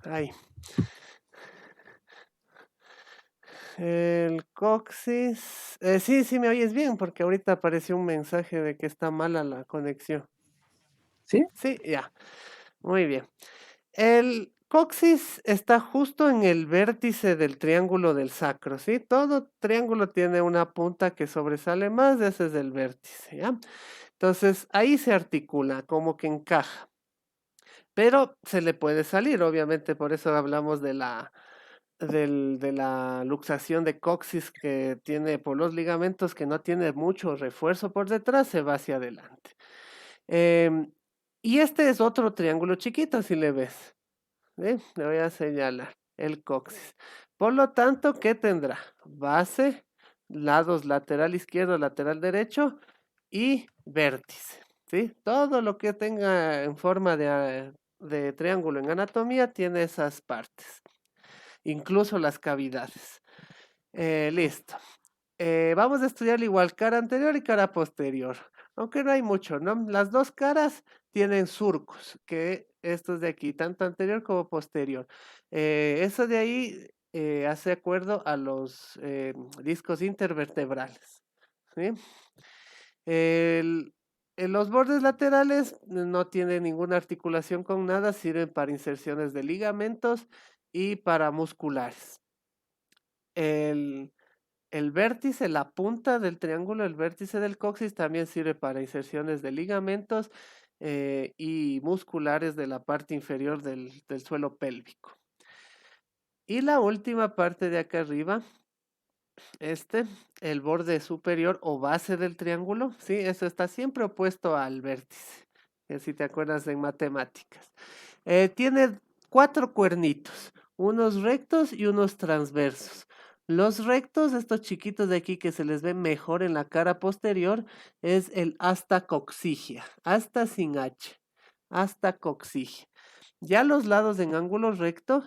Ahí. El coxis. Sí, sí me oyes bien, porque ahorita apareció un mensaje de que está mala la conexión. ¿Sí? Sí, ya. Muy bien. El coxis está justo en el vértice del triángulo del sacro, ¿sí? Todo triángulo tiene una punta que sobresale más, ese es el vértice, ¿ya? Entonces ahí se articula, como que encaja, pero se le puede salir, obviamente, por eso hablamos de la luxación de coxis que tiene por los ligamentos, que no tiene mucho refuerzo por detrás, se va hacia adelante. Em, y este es otro triángulo chiquito, si le ves. ¿Sí? Le voy a señalar el coxis. Por lo tanto, ¿qué tendrá? Base, lados lateral izquierdo, lateral derecho y vértice. ¿Sí? Todo lo que tenga en forma de triángulo en anatomía tiene esas partes, incluso las cavidades. Listo. Vamos a estudiar igual cara anterior y cara posterior, aunque no hay mucho, ¿no? Las dos caras tienen surcos, que estos de aquí, tanto anterior como posterior. Eso de ahí hace acuerdo a los discos intervertebrales, ¿sí? El- en los bordes laterales no tienen ninguna articulación con nada, sirven para inserciones de ligamentos y para musculares. El, el vértice, la punta del triángulo, el vértice del coxis también sirve para inserciones de ligamentos y musculares de la parte inferior del suelo pélvico. Y la última parte de acá arriba, este, el borde superior o base del triángulo, sí, eso está siempre opuesto al vértice, si te acuerdas en matemáticas. Tiene cuatro cuernitos, unos rectos y unos transversos. Los rectos, estos chiquitos de aquí que se les ve mejor en la cara posterior, es el asta coccigia, asta sin H, asta coccigia. Ya los lados en ángulo recto,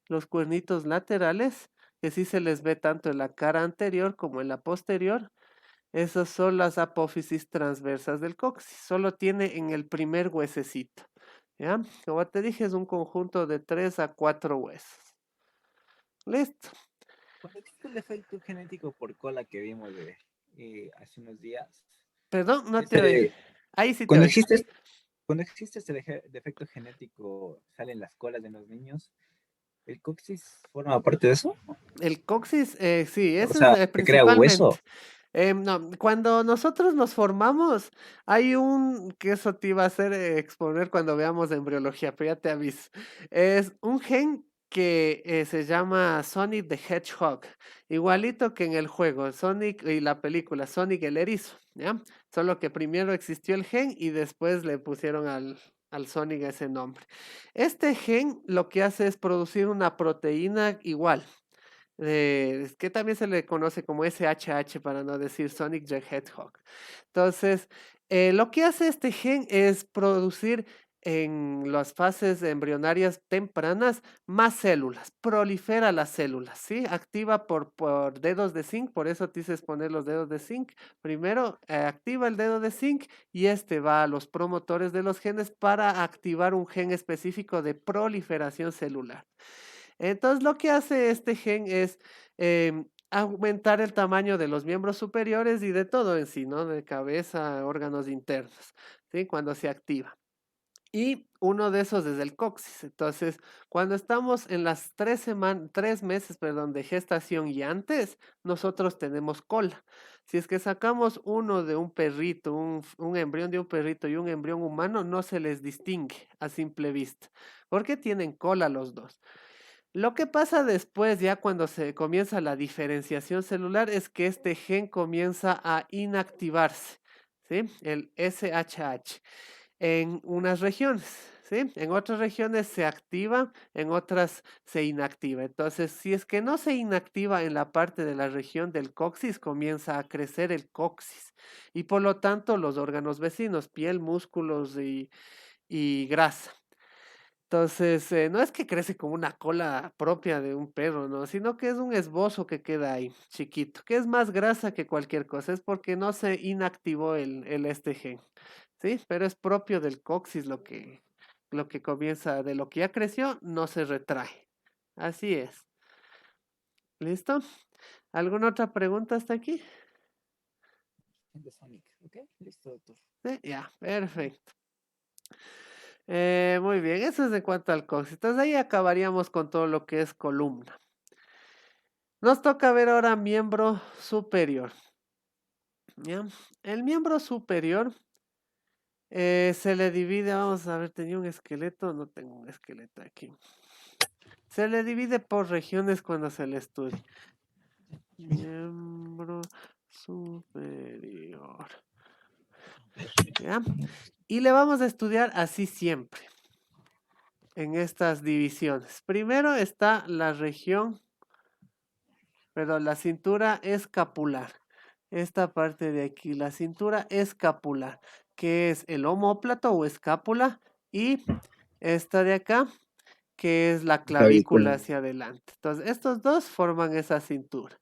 los cuernitos laterales, que sí se les ve tanto en la cara anterior como en la posterior, esas son las apófisis transversas del coxis. Solo tiene en el primer huesecito. ¿Ya? Como te dije, es un conjunto de 3 a 4 huesos. Listo. Cuando existe el defecto genético por cola que vimos hace unos días, Perdón, no te oí. este, Ahí sí te cuando oí. existe, cuando existe este defecto genético, salen las colas de los niños, ¿el coxis forma parte de eso? El coxis, sí, O eso es sea, ¿se crea principalmente. hueso? No, cuando nosotros nos formamos, hay un, que eso te iba a hacer exponer cuando veamos embriología, pero ya te aviso. Es un gen que se llama Sonic the Hedgehog, igualito que en el juego, Sonic y la película, Sonic el erizo, ¿ya? Solo que primero existió el gen y después le pusieron al Sonic ese nombre. Este gen lo que hace es producir una proteína igual es que también se le conoce como SHH para no decir Sonic the Hedgehog. Entonces, lo que hace este gen es producir en las fases embrionarias tempranas más células, prolifera las células, ¿sí? Activa por dedos de zinc, por eso te dices poner los dedos de zinc. Primero, activa el dedo de zinc y este va a los promotores de los genes para activar un gen específico de proliferación celular. Entonces, lo que hace este gen es aumentar el tamaño de los miembros superiores y de todo en sí, ¿no? De cabeza, órganos internos, ¿sí? Cuando se activa. Y uno de esos es el coxis. Entonces, cuando estamos en las 3 meses, perdón, de gestación y antes, nosotros tenemos cola. Si es que sacamos uno de un perrito, un embrión de un perrito y un embrión humano, no se les distingue a simple vista, porque tienen cola los dos. Lo que pasa después, ya cuando se comienza la diferenciación celular, es que este gen comienza a inactivarse, ¿sí? El SHH en unas regiones, ¿sí? En otras regiones se activa, en otras se inactiva. Entonces, si es que no se inactiva en la parte de la región del coxis, comienza a crecer el coxis y por lo tanto los órganos vecinos, piel, músculos y grasa. Entonces, no es que crece como una cola propia de un perro, ¿no? Sino que es un esbozo que queda ahí, chiquito, que es más grasa que cualquier cosa, es porque no se inactivó el este gen, ¿sí? Pero es propio del coxis lo que comienza, de lo que ya creció, no se retrae. Así es. ¿Listo? ¿Alguna otra pregunta hasta aquí? De Sonic. Ok, listo, doctor. Sí, ya, perfecto. Muy bien, eso es en cuanto al coxis. Entonces ahí acabaríamos con todo lo que es columna. Nos toca ver ahora miembro superior. ¿Ya? El miembro superior se le divide, vamos a ver, tenía un esqueleto, no tengo un esqueleto aquí. Se le divide por regiones cuando se le estudia. Miembro superior. ¿Ya? Y le vamos a estudiar así siempre, en estas divisiones. Primero está la región, perdón, la cintura escapular. Esta parte de aquí, la cintura escapular, que es el omóplato o escápula, y esta de acá, que es la clavícula hacia adelante. Entonces, estos dos forman esa cintura.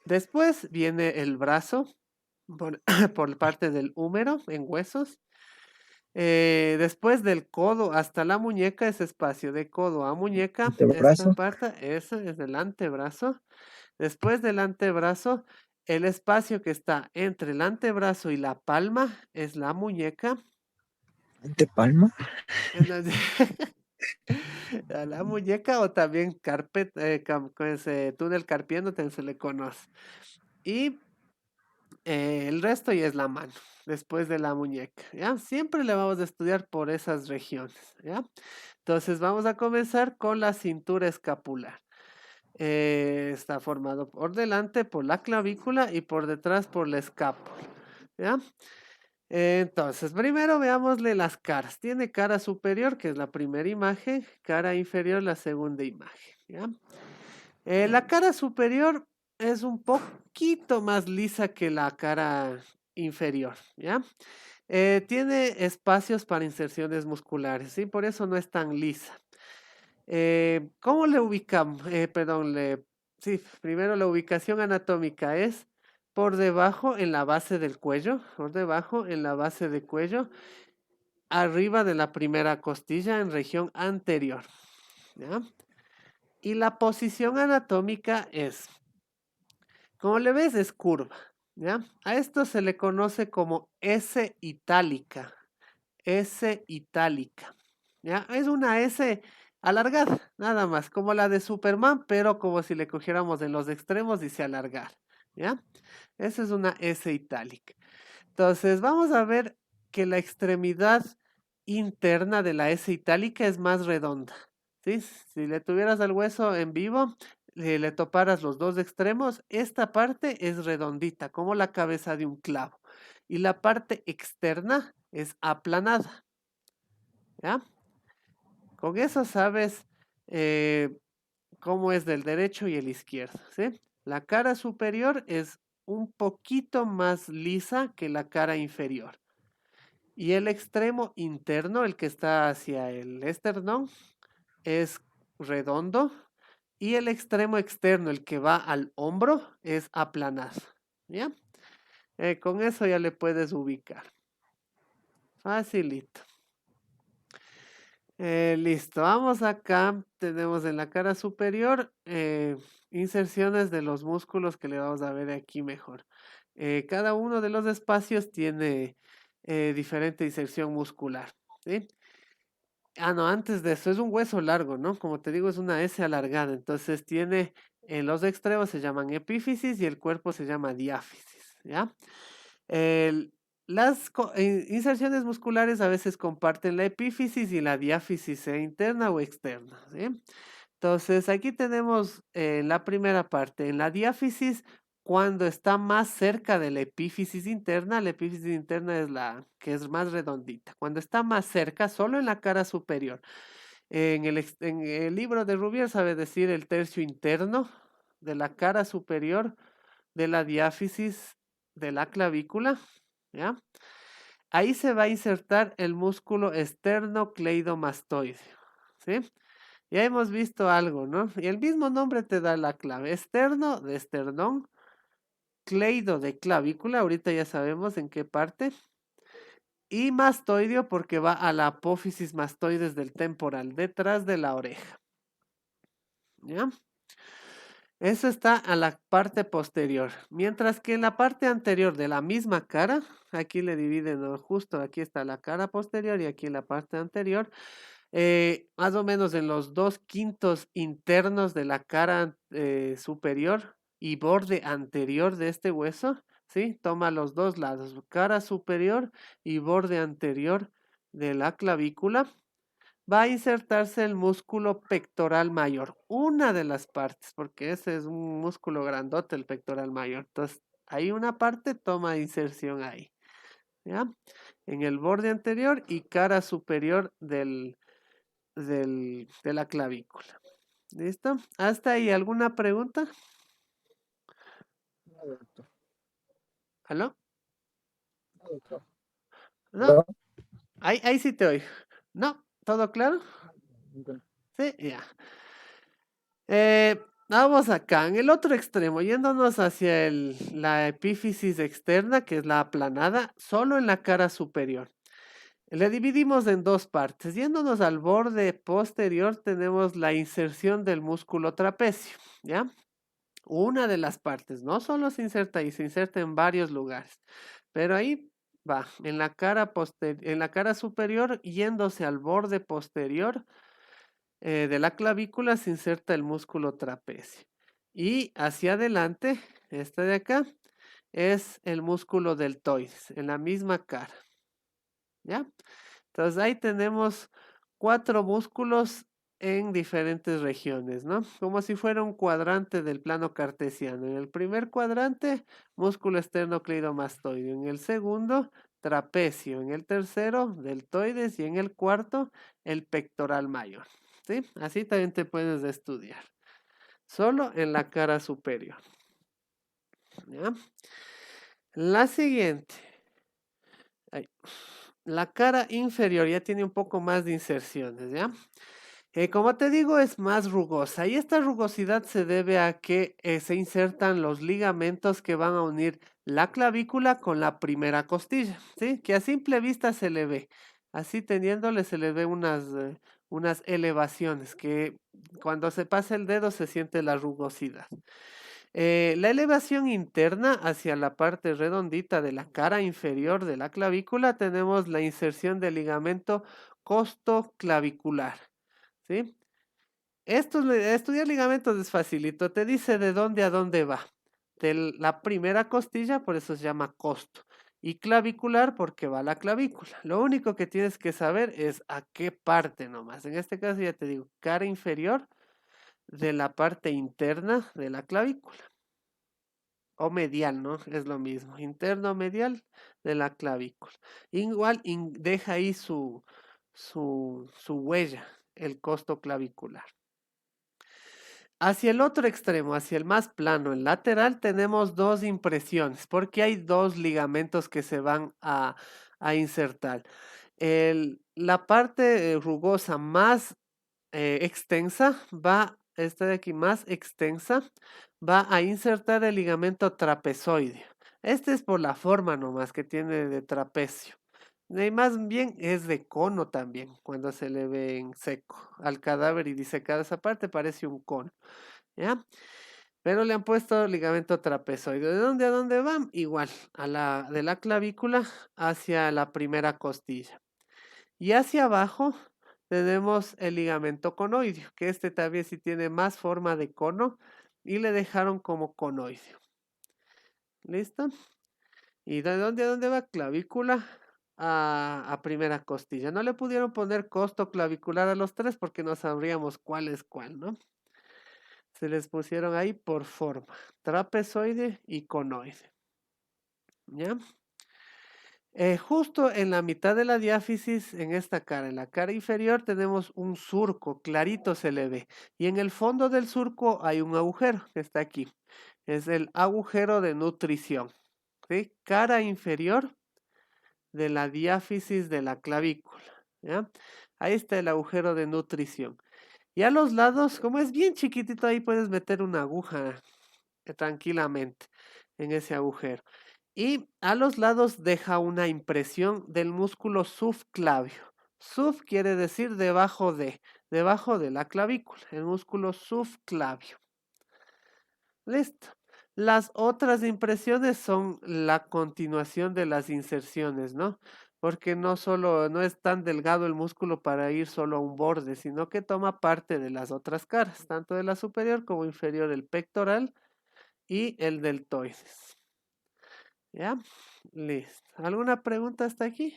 Después viene el brazo por, por parte del húmero en huesos. Después del codo hasta la muñeca, ese espacio de codo a muñeca, esta Antebrazo. parte, ese es el antebrazo. Después del antebrazo, el espacio que está entre el antebrazo y la palma es la muñeca. Antepalma. Entonces, a la muñeca o también con ese túnel carpiano también se le conoce. Y el resto ya es la mano, después de la muñeca, ¿ya? Siempre le vamos a estudiar por esas regiones, ¿ya? Entonces vamos a comenzar con la cintura escapular. Está formado por delante por la clavícula y por detrás por la escápula, ¿ya? Entonces, primero veámosle las caras. Tiene cara superior, que es la primera imagen, cara inferior, la segunda imagen, ¿ya? La cara superior es un poquito más lisa que la cara inferior, ¿ya? Tiene espacios para inserciones musculares, ¿sí? Por eso no es tan lisa. ¿Cómo le ubicamos? Perdón, sí, primero la ubicación anatómica es por debajo en la base del cuello, por debajo en la base del cuello, arriba de la primera costilla en región anterior, ¿ya? Y la posición anatómica es, como le ves, es curva, ¿ya? A esto se le conoce como S itálica, S itálica, ¿ya? Es una S alargada, nada más, como la de Superman, pero como si le cogiéramos en los extremos y se alargara, ¿ya? Esa es una S itálica. Entonces, vamos a ver que la extremidad interna de la S itálica es más redonda, ¿sí? Si le tuvieras al hueso en vivo, le toparas los dos extremos, esta parte es redondita, como la cabeza de un clavo. Y la parte externa es aplanada, ¿ya? Con eso sabes cómo es del derecho y el izquierdo, ¿sí? La cara superior es un poquito más lisa que la cara inferior. Y el extremo interno, el que está hacia el esternón, es redondo. Y el extremo externo, el que va al hombro, es aplanado. ¿Ya? Con eso ya le puedes ubicar. Facilito. Listo, vamos acá. Tenemos en la cara superior inserciones de los músculos que le vamos a ver aquí mejor. Cada uno de los espacios tiene diferente inserción muscular. ¿Sí? Ah, no, antes de eso es un hueso largo, ¿no? Como te digo, es una S alargada. Entonces tiene en los extremos se llaman epífisis y el cuerpo se llama diáfisis, ¿ya? El- inserciones musculares a veces comparten la epífisis y la diáfisis, sea interna o externa, ¿sí? Entonces aquí tenemos la primera parte. En la diáfisis, cuando está más cerca de la epífisis interna es la que es más redondita. Cuando está más cerca, solo en la cara superior. En el libro de Rubier sabe decir el tercio interno de la cara superior de la diáfisis de la clavícula, ¿ya? Ahí se va a insertar el músculo esternocleidomastoideo, ¿sí? Ya hemos visto algo, ¿no? Y el mismo nombre te da la clave. Externo de esternón, cleido de clavícula, ahorita ya sabemos en qué parte. Y mastoideo porque va a la apófisis mastoides del temporal, detrás de la oreja. ¿Ya? Eso está a la parte posterior. Mientras que en la parte anterior de la misma cara, aquí le dividen, ¿no? Justo aquí está la cara posterior y aquí en la parte anterior, más o menos en los 2/5 internos de la cara superior y borde anterior de este hueso, ¿sí? Toma los dos lados, cara superior y borde anterior de la clavícula. Va a insertarse el músculo pectoral mayor, una de las partes, porque ese es un músculo grandote, el pectoral mayor. Entonces, hay una parte, toma inserción ahí, ¿ya? En el borde anterior y cara superior de la clavícula. ¿Listo? ¿Hasta ahí alguna pregunta? No, doctor. ¿Aló? No, doctor. No, ¿Aló? ahí sí te oigo. ¿No? ¿Todo claro? Ok. Sí, ya. Vamos acá, en el otro extremo, yéndonos hacia la epífisis externa, que es la aplanada, solo en la cara superior. Le dividimos en dos partes. Yéndonos al borde posterior, tenemos la inserción del músculo trapecio, ¿ya? Una de las partes, no solo se inserta ahí, se inserta en varios lugares, pero ahí va, en la cara superior, yéndose al borde posterior de la clavícula se inserta el músculo trapecio. Y hacia adelante, este de acá, es el músculo deltoides, en la misma cara. ¿Ya? Entonces ahí tenemos 4 músculos en diferentes regiones, ¿no? Como si fuera un cuadrante del plano cartesiano. En el primer cuadrante, músculo esternocleidomastoideo. En el segundo, trapecio. En el tercero, deltoides. Y en el cuarto, el pectoral mayor. ¿Sí? Así también te puedes estudiar. Solo en la cara superior. ¿Ya? La siguiente. Ahí. La cara inferior ya tiene un poco más de inserciones, ¿ya? Como te digo, es más rugosa y esta rugosidad se debe a que se insertan los ligamentos que van a unir la clavícula con la primera costilla, ¿sí? Que a simple vista se le ve. Así teniéndole se le ve unas elevaciones que cuando se pasa el dedo se siente la rugosidad. La elevación interna hacia la parte redondita de la cara inferior de la clavícula tenemos la inserción del ligamento costoclavicular, ¿sí? Estudiar ligamentos es facilito, te dice de dónde a dónde va. De la primera costilla, por eso se llama costo, y clavicular porque va a la clavícula. Lo único que tienes que saber es a qué parte nomás. En este caso ya te digo, cara inferior de la parte interna de la clavícula. O medial, ¿no? Es lo mismo. Interno medial de la clavícula. Igual deja ahí su huella, el costo clavicular. Hacia el otro extremo, hacia el más plano, el lateral, tenemos dos impresiones, porque hay dos ligamentos que se van a insertar. La parte rugosa más extensa esta de aquí más extensa, va a insertar el ligamento trapezoideo. Este es por la forma nomás que tiene de trapecio. Y más bien es de cono también, cuando se le ve en seco al cadáver y disecado esa parte parece un cono, ¿ya? Pero le han puesto ligamento trapezoideo. ¿De dónde a dónde van? Igual, de la clavícula hacia la primera costilla. Y hacia abajo tenemos el ligamento conoideo, que este también sí tiene más forma de cono y le dejaron como conoideo. ¿Listo? ¿Y de dónde a dónde va? Clavícula a primera costilla. No le pudieron poner costo clavicular a los tres porque no sabríamos cuál es cuál, ¿no? Se les pusieron ahí por forma, trapezoide y conoide. ¿Ya? Justo en la mitad de la diáfisis, en esta cara, en la cara inferior, tenemos un surco, clarito se le ve. Y en el fondo del surco hay un agujero, que está aquí. Es el agujero de nutrición. ¿Sí? Cara inferior de la diáfisis de la clavícula. ¿Ya? Ahí está el agujero de nutrición. Y a los lados, como es bien chiquitito, ahí puedes meter una aguja tranquilamente en ese agujero. Y a los lados deja una impresión del músculo subclavio. Sub quiere decir debajo de la clavícula, el músculo subclavio. Listo. Las otras impresiones son la continuación de las inserciones, ¿no? Porque no es tan delgado el músculo para ir solo a un borde, sino que toma parte de las otras caras, tanto de la superior como inferior, el pectoral y el deltoides. ¿Ya? Listo. ¿Alguna pregunta hasta aquí?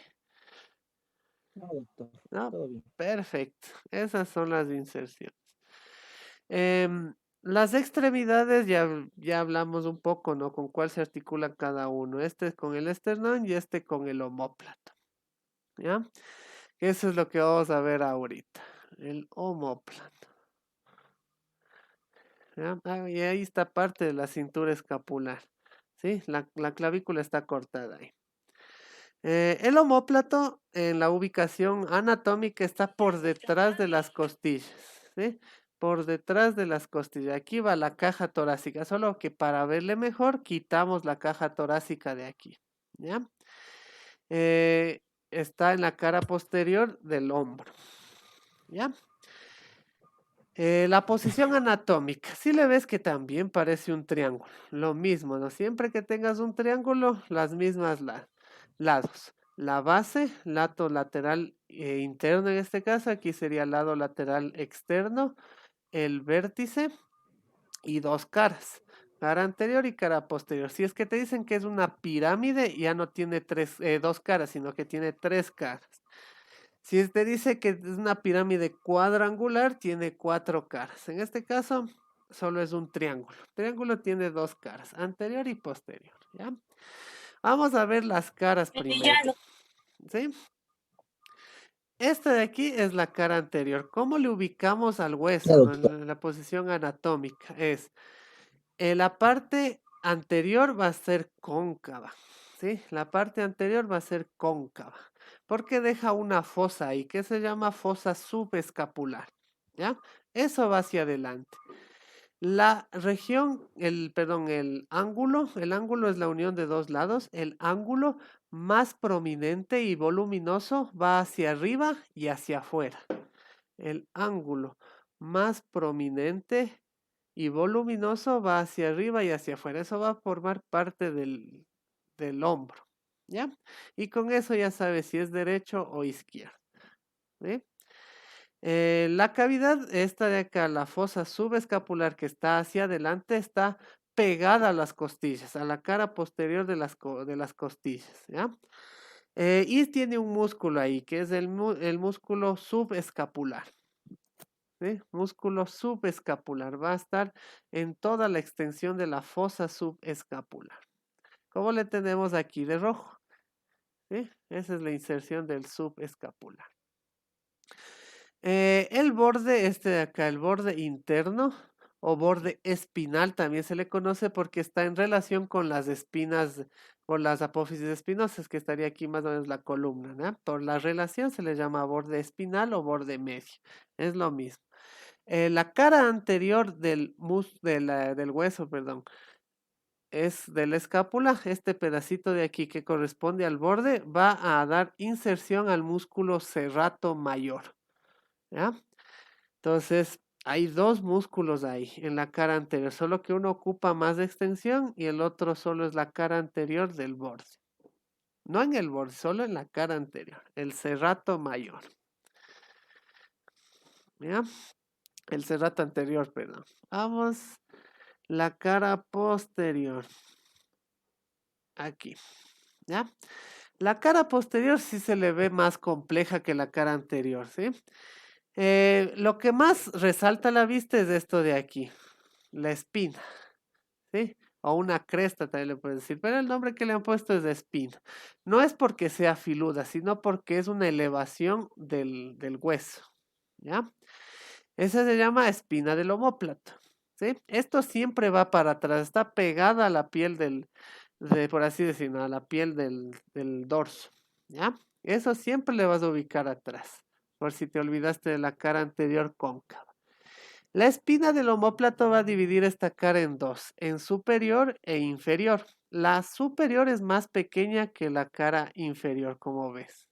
No, doctor, No, todo bien. perfecto. Esas son las inserciones. Las extremidades ya hablamos un poco, ¿no? Con cuál se articula cada uno. Este es con el esternón y este con el omóplato. ¿Ya? Eso es lo que vamos a ver ahorita. El omóplato. ¿Ya? Y ahí está parte de la cintura escapular. ¿Sí? La clavícula está cortada ahí. El omóplato en la ubicación anatómica está por detrás de las costillas, ¿sí? Por detrás de las costillas. Aquí va la caja torácica, solo que para verle mejor quitamos la caja torácica de aquí, ¿ya? Está en la cara posterior del hombro, ¿ya? La posición anatómica, si le ves que también parece un triángulo, lo mismo, ¿no? Siempre que tengas un triángulo, las mismas lados. La base, lado lateral interno en este caso, aquí sería lado lateral externo, el vértice y dos caras, cara anterior y cara posterior. Si es que te dicen que es una pirámide, ya no tiene dos caras, sino que tiene tres caras. Si te dice que es una pirámide cuadrangular, tiene cuatro caras. En este caso, solo es un triángulo. El triángulo tiene dos caras, anterior y posterior. ¿Ya? Vamos a ver las caras primero. ¿Sí? Esta de aquí es la cara anterior. ¿Cómo le ubicamos al Ya, hueso, no? doctor. En la posición anatómica es la parte anterior va a ser cóncava, ¿sí? La parte anterior va a ser cóncava, porque deja una fosa ahí que se llama fosa subescapular, ¿ya? Eso va hacia adelante. La región, el ángulo es la unión de dos lados, el ángulo más prominente y voluminoso va hacia arriba y hacia afuera. El ángulo más prominente y voluminoso va hacia arriba y hacia afuera. Eso va a formar parte del hombro, ¿ya? Y con eso ya sabes si es derecho o izquierdo, ¿sí? La cavidad, esta de acá, la fosa subescapular que está hacia adelante, está pegada a las costillas, a la cara posterior de las costillas, ¿ya? Y tiene un músculo ahí, que es el músculo subescapular. ¿Sí? Músculo subescapular. Va a estar en toda la extensión de la fosa subescapular. ¿Cómo le tenemos aquí de rojo? ¿Sí? Esa es la inserción del subescapular. El borde, este de acá, el borde interno o borde espinal también se le conoce porque está en relación con las espinas, con las apófisis espinosas, que estaría aquí más o menos la columna, ¿no? Por la relación se le llama borde espinal o borde medio. Es lo mismo. La cara anterior del hueso, perdón, es de la escápula. Este pedacito de aquí que corresponde al borde va a dar inserción al músculo serrato mayor. ¿Ya? Entonces, hay dos músculos ahí en la cara anterior, solo que uno ocupa más extensión y el otro solo es la cara anterior del borde. No en el borde, solo en la cara anterior, el serrato mayor. ¿Ya? El serrato anterior, perdón. Vamos, la cara posterior. Aquí. ¿Ya? La cara posterior sí se le ve más compleja que la cara anterior, ¿sí? Lo que más resalta a la vista es esto de aquí, la espina, ¿sí? O una cresta también le pueden decir, pero el nombre que le han puesto es de espina. No es porque sea filuda, sino porque es una elevación del hueso, ¿ya? Esa se llama espina del omóplato, ¿sí? Esto siempre va para atrás, está pegada a la piel por así decirlo, a la piel del dorso, ¿ya? Eso siempre le vas a ubicar atrás, por si te olvidaste de la cara anterior cóncava. La espina del omóplato va a dividir esta cara en dos, en superior e inferior. La superior es más pequeña que la cara inferior, como ves.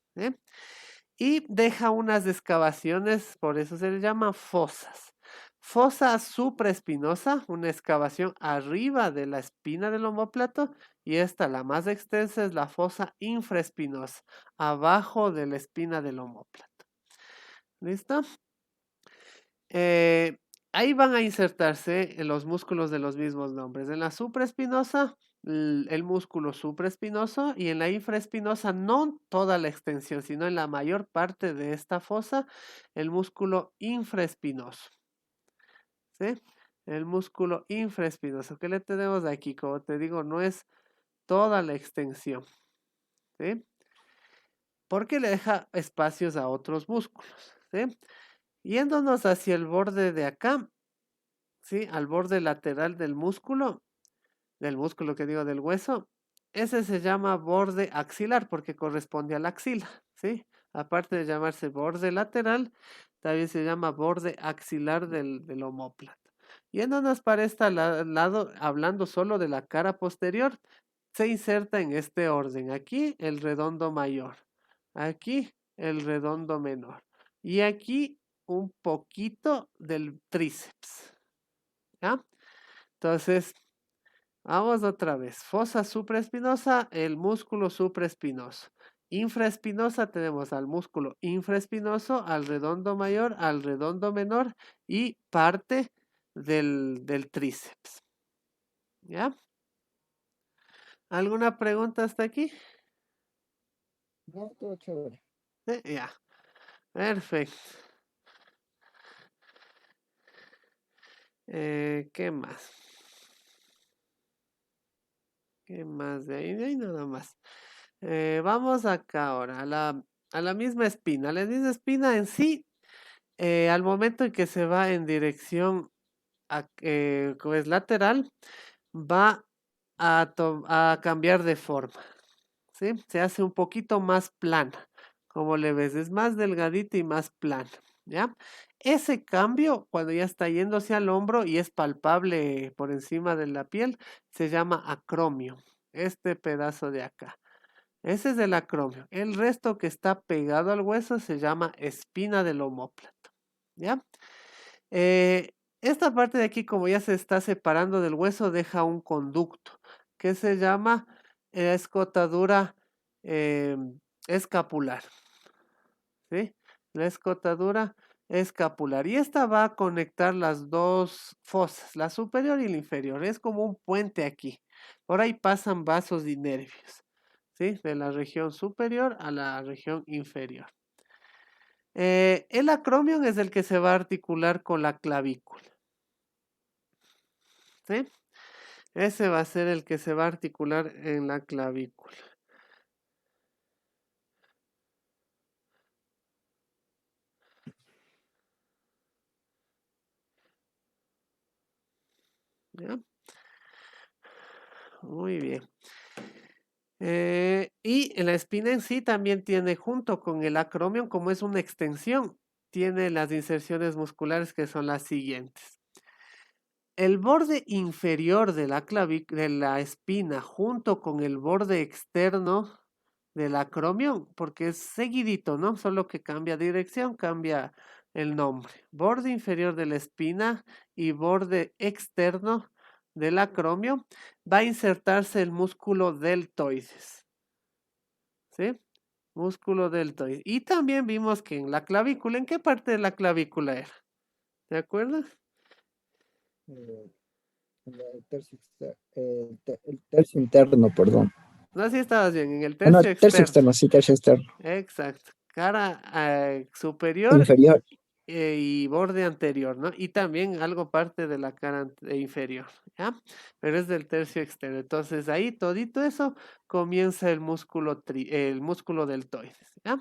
Y deja unas excavaciones, por eso se le llama fosas. Fosa supraespinosa, una excavación arriba de la espina del omóplato, y esta, la más extensa, es la fosa infraespinosa, abajo de la espina del omóplato. ¿Listo? Eh, Ahí van a insertarse los músculos de los mismos nombres. En la supraespinosa, el músculo supraespinoso, y en la infraespinosa, no toda la extensión, sino en la mayor parte de esta fosa, el músculo infraespinoso. ¿Sí? El músculo infraespinoso. ¿Qué le tenemos aquí? Como te digo, no es toda la extensión. ¿Sí? Porque le deja espacios a otros músculos. ¿Sí? Yéndonos hacia el borde de acá, ¿sí? Al borde lateral del músculo que digo del hueso, ese se llama borde axilar porque corresponde a la axila, ¿sí? Aparte de llamarse borde lateral, también se llama borde axilar del omóplato. Yéndonos para este lado, hablando solo de la cara posterior, se inserta en este orden. Aquí el redondo mayor, aquí el redondo menor y aquí un poquito del tríceps. ¿Ya? Entonces, vamos otra vez. Fosa supraespinosa, el músculo supraespinoso. Infraespinosa tenemos al músculo infraespinoso, al redondo mayor, al redondo menor y parte del tríceps. ¿Ya? ¿Alguna pregunta hasta aquí? No, todo chévere. Ya. Perfecto. ¿Qué más? ¿Qué más? De ahí nada más. Vamos acá ahora, a la misma espina. La misma espina en sí, al momento en que se va en dirección como es lateral, va a cambiar de forma, ¿sí? Se hace un poquito más plana, como le ves, es más delgadita y más plana, ¿ya? Ese cambio, cuando ya está yéndose al hombro y es palpable por encima de la piel, se llama acromio, este pedazo de acá. Ese es el acromio. El resto que está pegado al hueso se llama espina del omóplato, ¿ya? Eh, Esta parte de aquí, como ya se está separando del hueso, deja un conducto que se llama escotadura escapular, ¿sí? La escotadura escapular. Y esta va a conectar las dos fosas, la superior y la inferior. Es como un puente aquí. Por ahí pasan vasos y nervios, ¿sí? De la región superior a la región inferior. El acromion es el que se va a articular con la clavícula. ¿Sí? Ese va a ser el que se va a articular en la clavícula. ¿Ya? Muy bien. Y en la espina en sí también tiene, junto con el acromion, como es una extensión, tiene las inserciones musculares que son las siguientes. El borde inferior de de la espina junto con el borde externo del acromion, porque es seguidito, ¿no? Solo que cambia dirección, cambia el nombre. Borde inferior de la espina y borde externo del acromion va a insertarse el músculo deltoides. ¿Sí? Músculo deltoides. Y también vimos que en la clavícula, ¿en qué parte de la clavícula era? ¿Te acuerdas? Eh, el tercio interno, perdón. No, sí estabas bien, en el Ah, no, tercio tercio externo. externo, sí, tercio externo. Exacto. Cara superior Inferior. y borde anterior, ¿no? Y también algo parte de la cara inferior, ¿ya? Pero es del tercio externo. Entonces ahí todito eso comienza el músculo deltoides, ¿ya?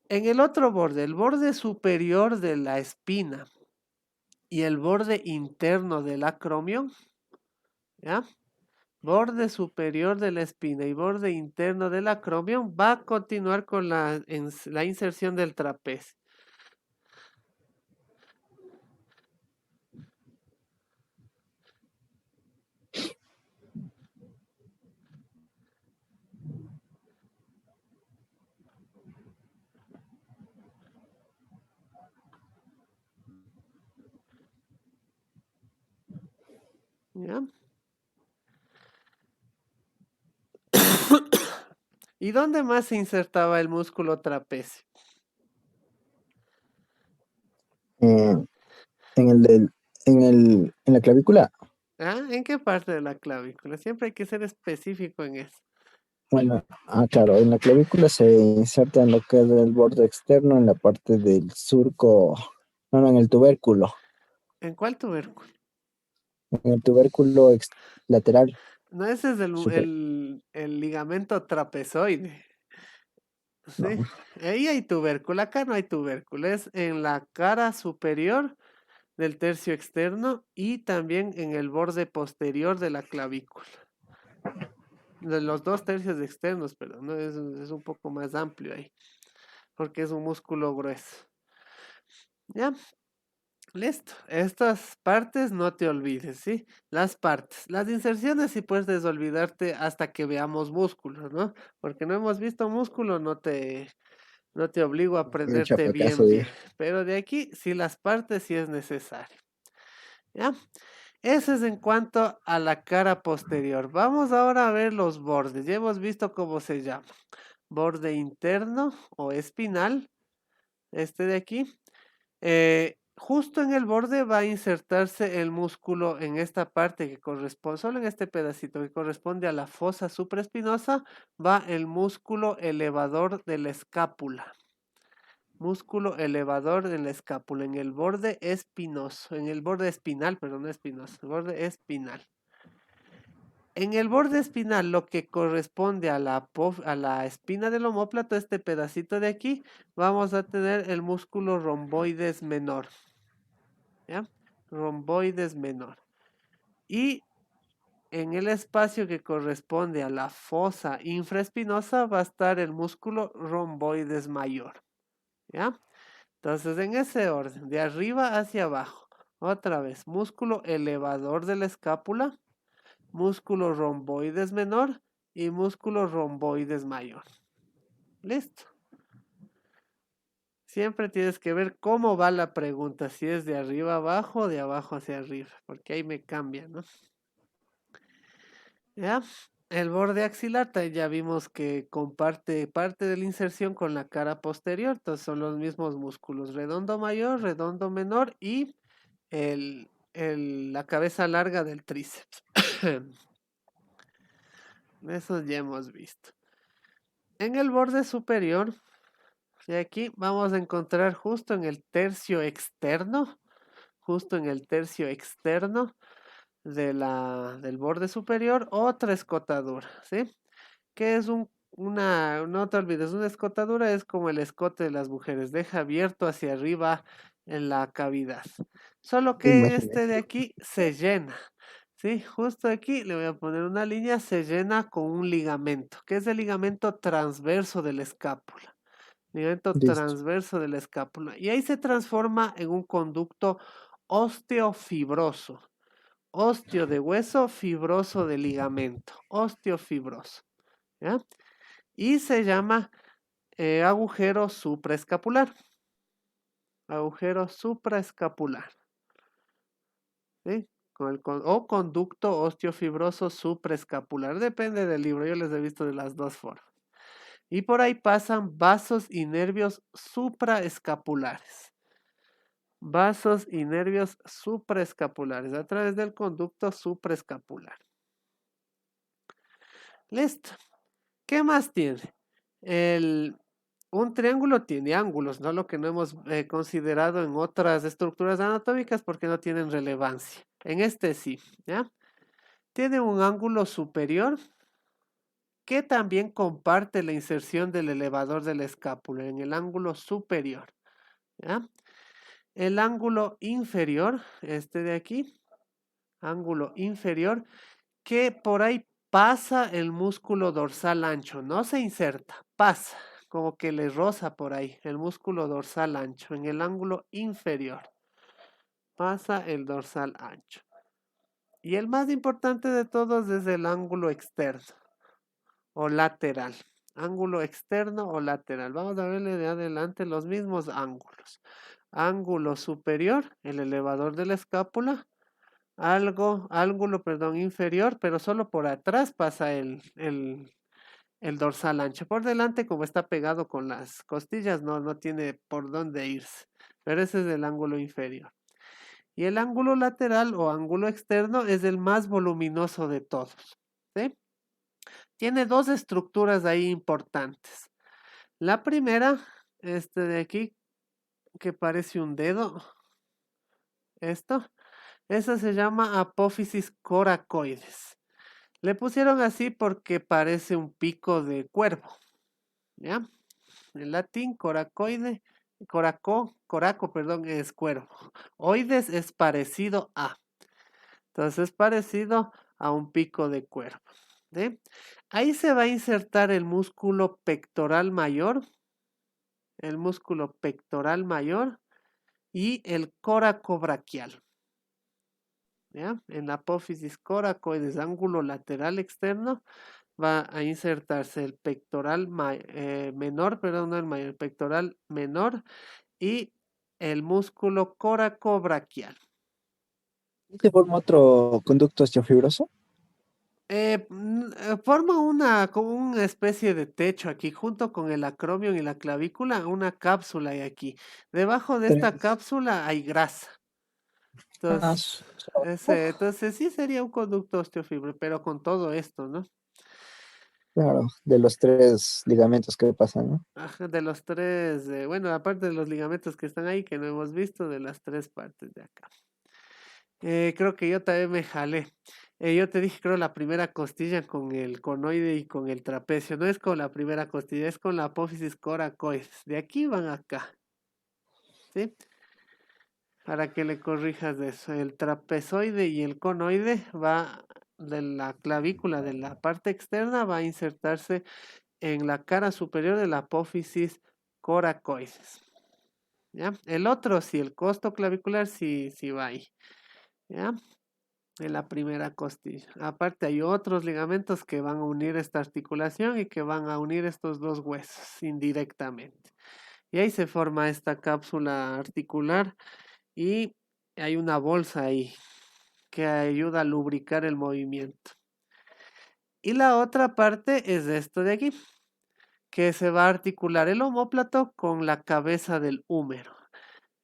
En el otro borde, el borde superior de la espina y el borde interno del acromion, ¿ya? Borde superior de la espina y borde interno del acromion va a continuar con la inserción del trapecio. ¿Ya? ¿Y dónde más se insertaba el músculo trapecio? Eh, en el en la clavícula. ¿Ah? ¿En qué parte de la clavícula? Siempre hay que ser específico en eso. Bueno, claro, en la clavícula se inserta en lo que es el borde externo, en la parte del surco, no, en el tubérculo, ¿En cuál tubérculo? en el tubérculo lateral, No, ese es super, el ligamento trapezoide. Sí, no, ahí hay tubérculo, acá no hay tubérculo, es en la cara superior del tercio externo y también en el borde posterior de la clavícula. De los dos tercios externos, pero no es un poco más amplio ahí, porque es un músculo grueso. ¿Ya? Listo. Estas partes no te olvides, ¿sí? Las partes. Las inserciones sí puedes olvidarte hasta que veamos músculos, ¿no? Porque no hemos visto músculo, no te obligo a mucho aprenderte fracaso, bien, diga. bien. Pero de aquí, sí las partes sí es necesario. ¿Ya? Eso es en cuanto a la cara posterior. Vamos ahora a ver los bordes. Ya hemos visto cómo se llama. Borde interno o espinal, este de aquí. Justo en el borde va a insertarse el músculo en esta parte que corresponde, solo en este pedacito que corresponde a la fosa supraespinosa, va el músculo elevador de la escápula. Músculo elevador de la escápula, en el borde espinoso, en el borde espinal, perdón, no espinoso, el borde espinal. En el borde espinal, lo que corresponde a la espina del omóplato, este pedacito de aquí, vamos a tener el músculo romboides menor. ¿Ya? Romboides menor. Y en el espacio que corresponde a la fosa infraespinosa va a estar el músculo romboides mayor. ¿Ya? Entonces, en ese orden, de arriba hacia abajo. Otra vez, músculo elevador de la escápula, músculo romboides menor y músculo romboides mayor. Listo. Siempre tienes que ver cómo va la pregunta, si es de arriba abajo o de abajo hacia arriba, porque ahí me cambia, ¿no? ¿Ya? El borde axilar ya vimos que comparte parte de la inserción con la cara posterior, entonces son los mismos músculos, redondo mayor, redondo menor y la cabeza larga del tríceps. Eso ya hemos visto. En el borde superior, de aquí vamos a encontrar justo en el tercio externo, justo en el tercio externo del borde superior, otra escotadura, ¿sí? Que es no te olvides, una escotadura es como el escote de las mujeres, deja abierto hacia arriba en la cavidad. Solo que Imaginé. este de aquí se llena, ¿sí? Justo aquí le voy a poner una línea, se llena con un ligamento, que es el ligamento transverso de la escápula. Ligamento Listo. transverso de la escápula. Y ahí se transforma en un conducto osteofibroso. Osteo de hueso, fibroso de ligamento. Osteofibroso. ¿Ya? Y se llama agujero supraescapular. Agujero supraescapular. ¿Sí? O conducto osteofibroso supraescapular. Depende del libro. Yo les he visto de las dos formas. Y por ahí pasan vasos y nervios supraescapulares. Vasos y nervios supraescapulares a través del conducto supraescapular. Listo. ¿Qué más tiene? Un triángulo tiene ángulos, ¿no? Lo que no hemos considerado en otras estructuras anatómicas porque no tienen relevancia. En este sí, ¿ya? Tiene un ángulo superior que también comparte la inserción del elevador de la escápula en el ángulo superior, ¿ya? El ángulo inferior, este de aquí, ángulo inferior, que por ahí pasa el músculo dorsal ancho, no se inserta, pasa, como que le roza por ahí el músculo dorsal ancho en el ángulo inferior. Pasa el dorsal ancho. Y el más importante de todos es el ángulo externo o lateral. Ángulo externo o lateral. Vamos a verle de adelante los mismos ángulos. Ángulo superior, el elevador de la escápula. ángulo, perdón, inferior, pero solo por atrás pasa el dorsal ancho. Por delante, como está pegado con las costillas, no tiene por dónde irse. Pero ese es el ángulo inferior. Y el ángulo lateral o ángulo externo es el más voluminoso de todos. ¿Sí? Tiene dos estructuras ahí importantes. La primera, este de aquí, que parece un dedo, esto, esa se llama apófisis coracoides. Le pusieron así porque parece un pico de cuervo, ¿ya? En latín, coraco, perdón, es cuervo. Oides es parecido a. Entonces es parecido a un pico de cuervo. ¿Sí? Ahí se va a insertar el músculo pectoral mayor y el coracobraquial. ¿Ya? En la apófisis coracoides, ángulo lateral externo, va a insertarse el pectoral menor, perdón, no el mayor, el pectoral menor y el músculo coracobraquial. ¿Se forma otro conducto osteofibroso? Forma como una especie de techo aquí, junto con el acromion y la clavícula, una cápsula hay aquí. Debajo de esta Tres. cápsula hay grasa. Ah, Entonces, entonces sí sería un conducto osteofibril, pero con todo esto, ¿no? claro, de los tres ligamentos que pasan, ¿no? Ajá, de los tres, bueno, aparte de los ligamentos que están ahí, que no hemos visto, de las tres partes de acá. Creo que yo también me jalé. Yo te dije, creo, la primera costilla con el conoide y con el trapecio. No es con la primera costilla, es con la apófisis coracoides. De aquí van acá, ¿sí? Para que le corrijas de eso. El trapezoide y el conoide va de la clavícula de la parte externa, va a insertarse en la cara superior de la apófisis coracoides. ¿Ya? El otro, sí, el costo clavicular, sí, sí va ahí. ¿Ya? En la primera costilla. Aparte hay otros ligamentos que van a unir esta articulación y que van a unir estos dos huesos indirectamente. Y ahí se forma esta cápsula articular y hay una bolsa ahí que ayuda a lubricar el movimiento. Y la otra parte es esto de aquí, que se va a articular el omóplato con la cabeza del húmero.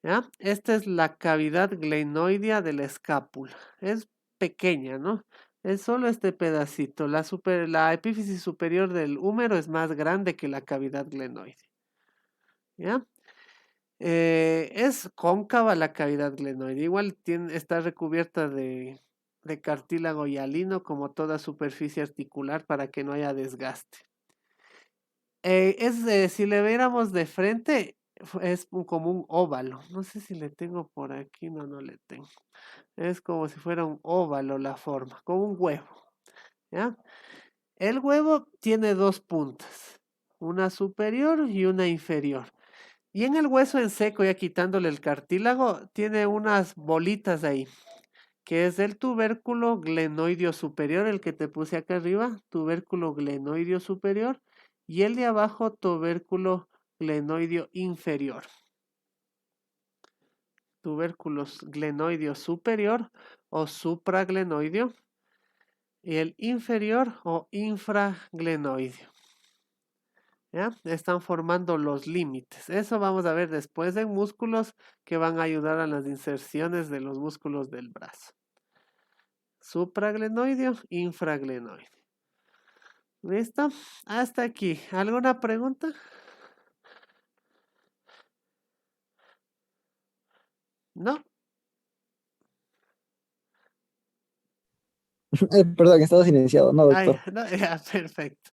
¿Ya? Esta es la cavidad glenoidea de la escápula. Es pequeña, ¿no? Es solo este pedacito. La epífisis superior del húmero es más grande que la cavidad glenoidea. ¿Ya? Es cóncava la cavidad glenoidea. Igual está recubierta de cartílago hialino como toda superficie articular para que no haya desgaste. Si le viéramos de frente, es como un óvalo. No sé si le tengo por aquí, no le tengo. Es como si fuera un óvalo la forma, como un huevo. ¿Ya? El huevo tiene dos puntas, una superior y una inferior. Y en el hueso en seco, ya quitándole el cartílago, tiene unas bolitas ahí, que es el tubérculo glenoideo superior, el que te puse acá arriba, tubérculo glenoideo superior, y el de abajo, tubérculo glenoideo inferior. Tubérculos glenoideo superior o supraglenoideo y el inferior o infraglenoideo. ¿Ya? Están formando los límites. Eso vamos a ver después en músculos que van a ayudar a las inserciones de los músculos del brazo. Supraglenoideo, infraglenoideo. ¿Listo? Hasta aquí. ¿Alguna pregunta? ¿No? Perdón, estaba silenciado, no, Ay, doctor. no, ya, perfecto.